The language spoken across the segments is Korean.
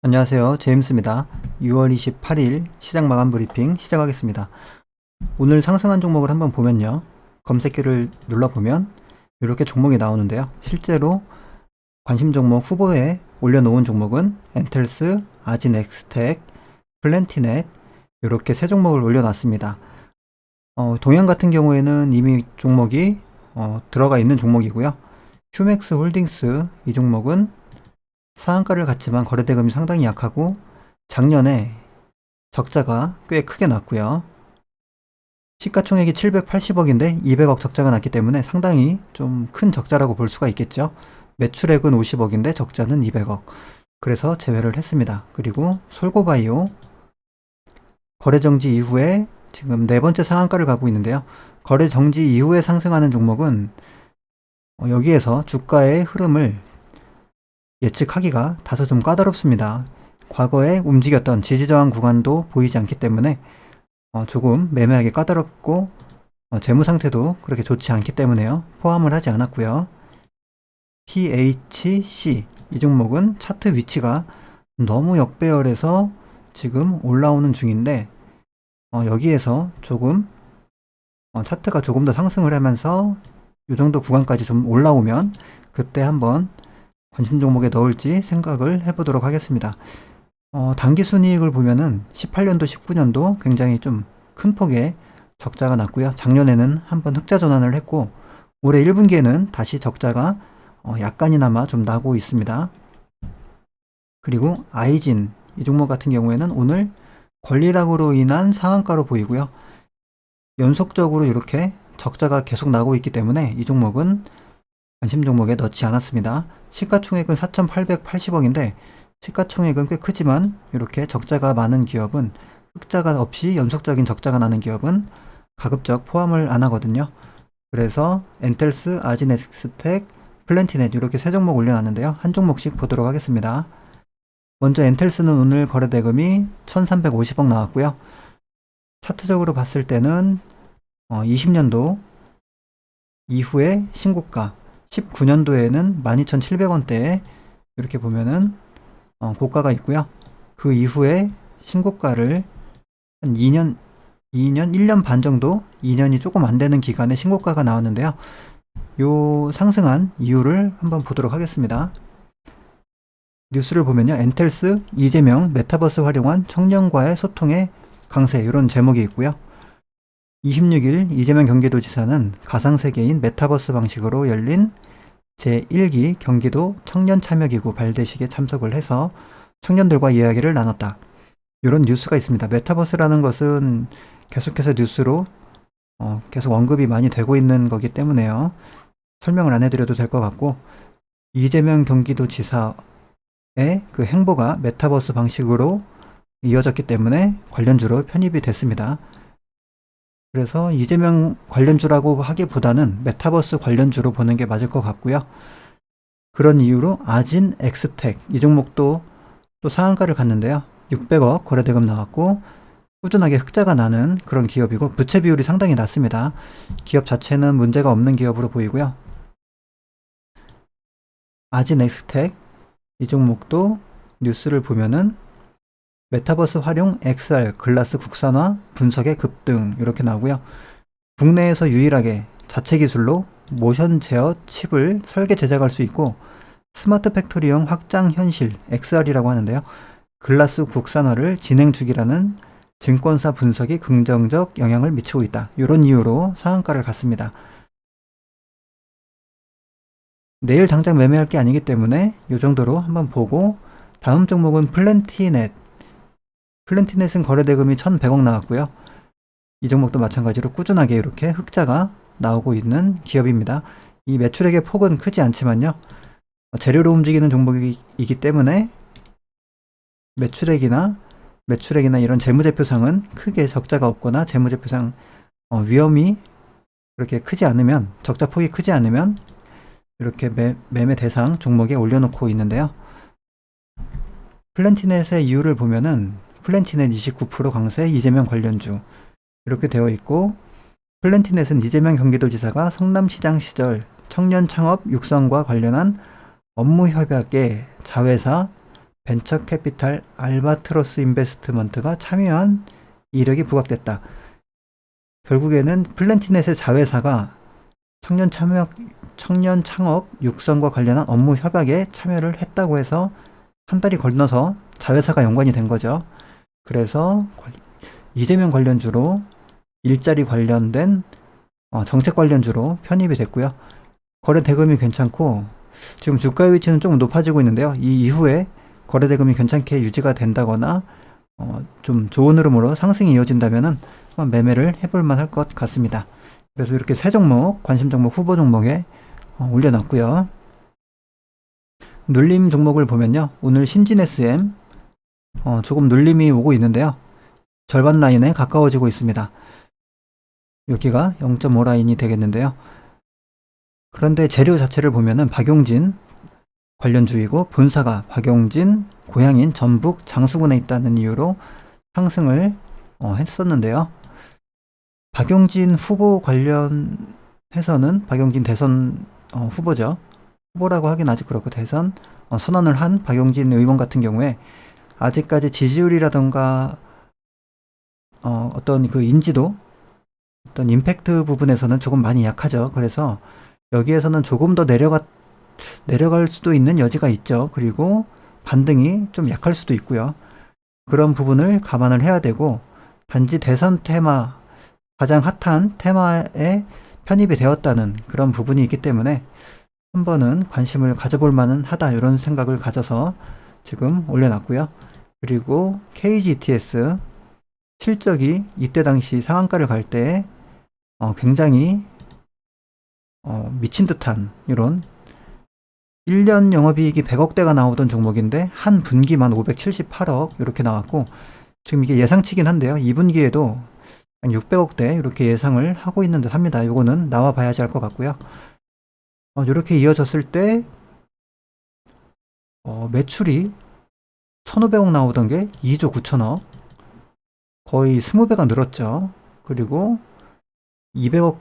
안녕하세요. 제임스입니다. 6월 28일 시장 마감 브리핑 시작하겠습니다. 오늘 상승한 종목을 한번 보면요. 검색기를 눌러보면 이렇게 종목이 나오는데요. 실제로 관심 종목 후보에 올려놓은 종목은 엔텔스, 아진엑스텍, 플랜티넷 이렇게 세 종목을 올려놨습니다. 동양 같은 경우에는 이미 종목이 들어가 있는 종목이고요. 휴맥스 홀딩스 이 종목은 상한가를 갔지만 거래대금이 상당히 약하고 작년에 적자가 꽤 크게 났고요. 시가총액이 780억인데 200억 적자가 났기 때문에 상당히 좀 큰 적자라고 볼 수가 있겠죠. 매출액은 50억인데 적자는 200억. 그래서 제외를 했습니다. 그리고 솔고바이오 거래 정지 이후에 지금 네 번째 상한가를 가고 있는데요. 거래 정지 이후에 상승하는 종목은 여기에서 주가의 흐름을 예측하기가 다소 좀 까다롭습니다. 과거에 움직였던 지지저항 구간도 보이지 않기 때문에 조금 매매하기 까다롭고 재무 상태도 그렇게 좋지 않기 때문에요. 포함을 하지 않았고요. PHC 이 종목은 차트 위치가 너무 역배열해서 지금 올라오는 중인데 여기에서 조금 차트가 조금 더 상승을 하면서 이 정도 구간까지 좀 올라오면 그때 한번 관심 종목에 넣을지 생각을 해보도록 하겠습니다. 단기 순이익을 보면은 18년도, 19년도 굉장히 좀 큰 폭의 적자가 났고요. 작년에는 한번 흑자 전환을 했고 올해 1분기에는 다시 적자가 약간이나마 좀 나고 있습니다. 그리고 아이진 이 종목 같은 경우에는 오늘 권리락으로 인한 상한가로 보이고요. 연속적으로 이렇게 적자가 계속 나고 있기 때문에 이 종목은 관심 종목에 넣지 않았습니다. 시가총액은 4,880억인데 시가총액은 꽤 크지만 이렇게 적자가 많은 기업은 흑자가 없이 연속적인 적자가 나는 기업은 가급적 포함을 안 하거든요. 그래서 엔텔스, 아진엑스텍, 플랜티넷 이렇게 세 종목 올려놨는데요. 한 종목씩 보도록 하겠습니다. 먼저 엔텔스는 오늘 거래대금이 1,350억 나왔고요. 차트적으로 봤을 때는 20년도 이후에 신고가 19년도에는 12,700원대에 이렇게 보면은 고가가 있고요. 그 이후에 신고가를 한 1년 반 정도, 2년이 조금 안 되는 기간에 신고가가 나왔는데요. 요 상승한 이유를 한번 보도록 하겠습니다. 뉴스를 보면요. 엔텔스, 이재명, 메타버스 활용한 청년과의 소통의 강세 이런 제목이 있고요. 26일 이재명 경기도지사는 가상세계인 메타버스 방식으로 열린 제1기 경기도 청년참여기구 발대식에 참석을 해서 청년들과 이야기를 나눴다. 이런 뉴스가 있습니다. 메타버스라는 것은 계속해서 뉴스로 계속 언급이 많이 되고 있는 거기 때문에요. 설명을 안 해드려도 될 것 같고 이재명 경기도지사의 그 행보가 메타버스 방식으로 이어졌기 때문에 관련주로 편입이 됐습니다. 그래서 이재명 관련주라고 하기보다는 메타버스 관련주로 보는 게 맞을 것 같고요. 그런 이유로 아진 엑스텍 이 종목도 또 상한가를 갔는데요. 600억 거래대금 나왔고 꾸준하게 흑자가 나는 그런 기업이고 부채 비율이 상당히 낮습니다. 기업 자체는 문제가 없는 기업으로 보이고요. 아진 엑스텍 이 종목도 뉴스를 보면은 메타버스 활용 XR 글라스 국산화 분석의 급등 이렇게 나오고요. 국내에서 유일하게 자체 기술로 모션 제어 칩을 설계 제작할 수 있고 스마트 팩토리형 확장 현실 XR이라고 하는데요. 글라스 국산화를 진행 중이라는 증권사 분석이 긍정적 영향을 미치고 있다. 이런 이유로 상한가를 갔습니다. 내일 당장 매매할 게 아니기 때문에 이 정도로 한번 보고 다음 종목은 플랜티넷. 플랜티넷은 거래대금이 1,100억 나왔고요. 이 종목도 마찬가지로 꾸준하게 이렇게 흑자가 나오고 있는 기업입니다. 이 매출액의 폭은 크지 않지만요. 재료로 움직이는 종목이기 때문에 매출액이나 이런 재무제표상은 크게 적자가 없거나 재무제표상 위험이 그렇게 크지 않으면 적자 폭이 크지 않으면 이렇게 매매 대상 종목에 올려놓고 있는데요. 플랜티넷의 이유를 보면은 플랜티넷 29% 강세 이재명 관련주 이렇게 되어 있고 플랜티넷은 이재명 경기도지사가 성남시장 시절 청년 창업 육성과 관련한 업무 협약에 자회사 벤처캐피탈 알바트로스 인베스트먼트가 참여한 이력이 부각됐다. 결국에는 플랜티넷의 자회사가 청년 창업 육성과 관련한 업무 협약에 참여를 했다고 해서 한 달이 건너서 자회사가 연관이 된 거죠. 그래서 이재명 관련주로 일자리 관련된 정책 관련주로 편입이 됐고요. 거래 대금이 괜찮고 지금 주가의 위치는 조금 높아지고 있는데요. 이 이후에 거래 대금이 괜찮게 유지가 된다거나 좀 좋은 흐름으로 상승이 이어진다면은 매매를 해볼 만할 것 같습니다. 그래서 이렇게 세 종목, 관심 종목, 후보 종목에 올려놨고요. 눌림 종목을 보면요. 오늘 신진 SM 조금 눌림이 오고 있는데요. 절반 라인에 가까워지고 있습니다. 여기가 0.5 라인이 되겠는데요. 그런데 재료 자체를 보면은 박용진 관련주이고 본사가 박용진, 고향인 전북 장수군에 있다는 이유로 상승을 했었는데요. 박용진 후보 관련해서는 박용진 대선 후보죠. 후보라고 하긴 아직 그렇고 대선 선언을 한 박용진 의원 같은 경우에 아직까지 지지율이라던가 어떤 그 인지도, 어떤 임팩트 부분에서는 조금 많이 약하죠. 그래서 여기에서는 조금 더 내려갈 수도 있는 여지가 있죠. 그리고 반등이 좀 약할 수도 있고요. 그런 부분을 감안을 해야 되고, 단지 대선 테마, 가장 핫한 테마에 편입이 되었다는 그런 부분이 있기 때문에 한 번은 관심을 가져볼 만은 하다, 이런 생각을 가져서 지금 올려놨고요. 그리고 KGTS 실적이 이때 당시 상한가를 갈 때 굉장히 미친 듯한 이런 1년 영업이익이 100억대가 나오던 종목인데 한 분기만 578억 이렇게 나왔고, 지금 이게 예상치긴 한데요. 2분기에도 한 600억대 이렇게 예상을 하고 있는 듯 합니다. 요거는 나와 봐야지 할 것 같고요. 이렇게 이어졌을 때 매출이 1,500억 나오던 게 2조 9천억, 거의 20배가 늘었죠. 그리고 200억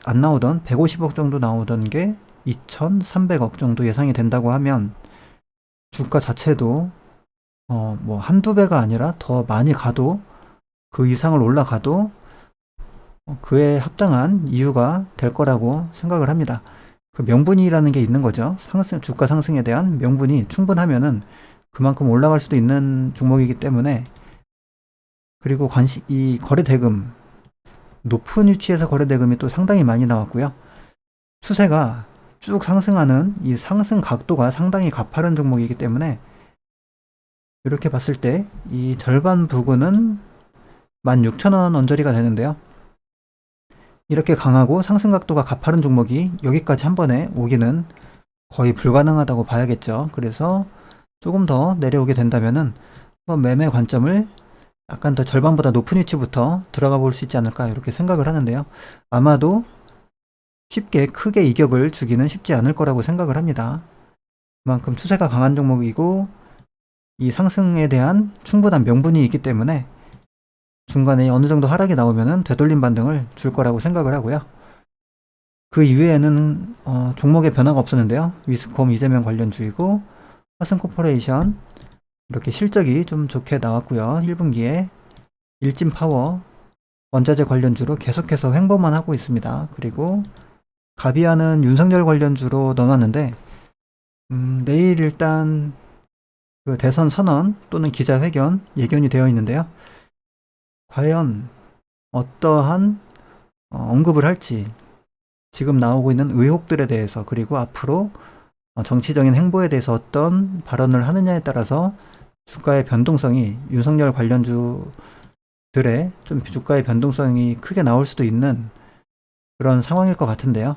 안 나오던 150억 정도 나오던 게 2,300억 정도 예상이 된다고 하면 주가 자체도 뭐 한두 배가 아니라 더 많이 가도, 그 이상을 올라가도 그에 합당한 이유가 될 거라고 생각을 합니다. 그 명분이라는 게 있는 거죠. 주가 상승에 대한 명분이 충분하면은 그만큼 올라갈 수도 있는 종목이기 때문에. 그리고 이 거래 대금, 높은 위치에서 거래 대금이 또 상당히 많이 나왔고요. 추세가 쭉 상승하는 이 상승 각도가 상당히 가파른 종목이기 때문에 이렇게 봤을 때 이 절반 부근은 16,000원 언저리가 되는데요. 이렇게 강하고 상승 각도가 가파른 종목이 여기까지 한 번에 오기는 거의 불가능하다고 봐야겠죠. 그래서 조금 더 내려오게 된다면은 매매 관점을 약간 더 절반보다 높은 위치부터 들어가 볼 수 있지 않을까, 이렇게 생각을 하는데요. 아마도 쉽게 크게 이격을 주기는 쉽지 않을 거라고 생각을 합니다. 그만큼 추세가 강한 종목이고 이 상승에 대한 충분한 명분이 있기 때문에 중간에 어느 정도 하락이 나오면은 되돌림 반등을 줄 거라고 생각을 하고요. 그 이외에는 종목의 변화가 없었는데요. 위스콤 이재명 관련주이고, 화승코퍼레이션 이렇게 실적이 좀 좋게 나왔고요. 1분기에 일진파워 원자재 관련주로 계속해서 횡보만 하고 있습니다. 그리고 가비아는 윤석열 관련주로 넣어놨는데 내일 일단 그 대선 선언 또는 기자회견 예견이 되어 있는데요. 과연 어떠한 언급을 할지, 지금 나오고 있는 의혹들에 대해서, 그리고 앞으로 정치적인 행보에 대해서 어떤 발언을 하느냐에 따라서 주가의 변동성이, 윤석열 관련주들의 좀 주가의 변동성이 크게 나올 수도 있는 그런 상황일 것 같은데요.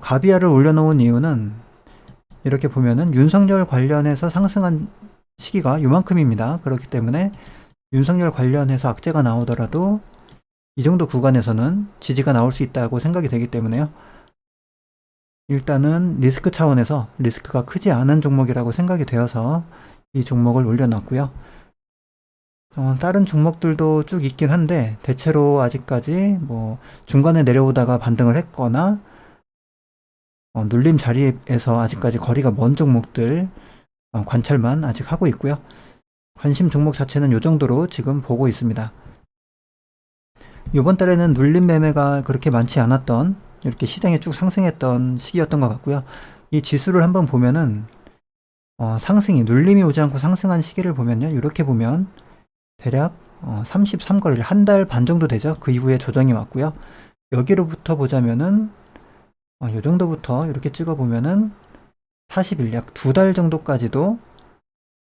가비아를 올려놓은 이유는 이렇게 보면은 윤석열 관련해서 상승한 시기가 요만큼입니다. 그렇기 때문에 윤석열 관련해서 악재가 나오더라도 이 정도 구간에서는 지지가 나올 수 있다고 생각이 되기 때문에요. 일단은 리스크 차원에서 리스크가 크지 않은 종목이라고 생각이 되어서 이 종목을 올려놨고요. 다른 종목들도 쭉 있긴 한데 대체로 아직까지 뭐 중간에 내려오다가 반등을 했거나 눌림 자리에서 아직까지 거리가 먼 종목들, 관찰만 아직 하고 있고요. 관심 종목 자체는 이 정도로 지금 보고 있습니다. 이번 달에는 눌림 매매가 그렇게 많지 않았던, 이렇게 시장이 쭉 상승했던 시기였던 것 같고요. 이 지수를 한번 보면은 상승이, 눌림이 오지 않고 상승한 시기를 보면요, 이렇게 보면 대략 33거래일, 한 달 반 정도 되죠. 그 이후에 조정이 왔고요. 여기로부터 보자면은 요 정도부터 이렇게 찍어 보면은 40일, 약 2달 정도까지도,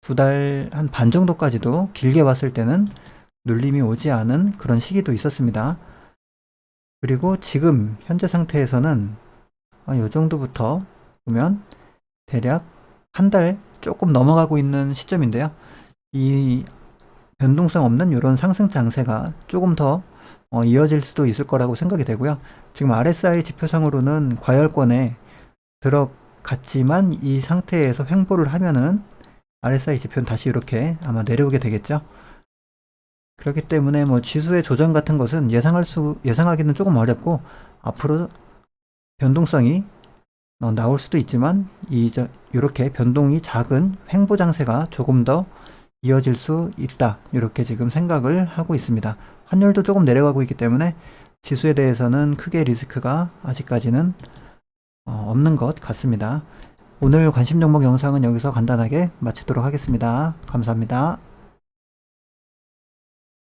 2달 한 반 정도까지도 길게 봤을 때는 눌림이 오지 않은 그런 시기도 있었습니다. 그리고 지금 현재 상태에서는 요 정도부터 보면 대략 한 달 조금 넘어가고 있는 시점인데요. 이 변동성 없는 이런 상승 장세가 조금 더 이어질 수도 있을 거라고 생각이 되고요. 지금 RSI 지표상으로는 과열권에 들어갔지만 이 상태에서 횡보를 하면은 RSI 지표는 다시 이렇게 아마 내려오게 되겠죠. 그렇기 때문에 뭐 지수의 조정 같은 것은 예상하기는 조금 어렵고, 앞으로 변동성이 나올 수도 있지만 이렇게 변동이 작은 횡보 장세가 조금 더 이어질 수 있다, 이렇게 지금 생각을 하고 있습니다. 환율도 조금 내려가고 있기 때문에 지수에 대해서는 크게 리스크가 아직까지는 없는 것 같습니다. 오늘 관심 종목 영상은 여기서 간단하게 마치도록 하겠습니다. 감사합니다.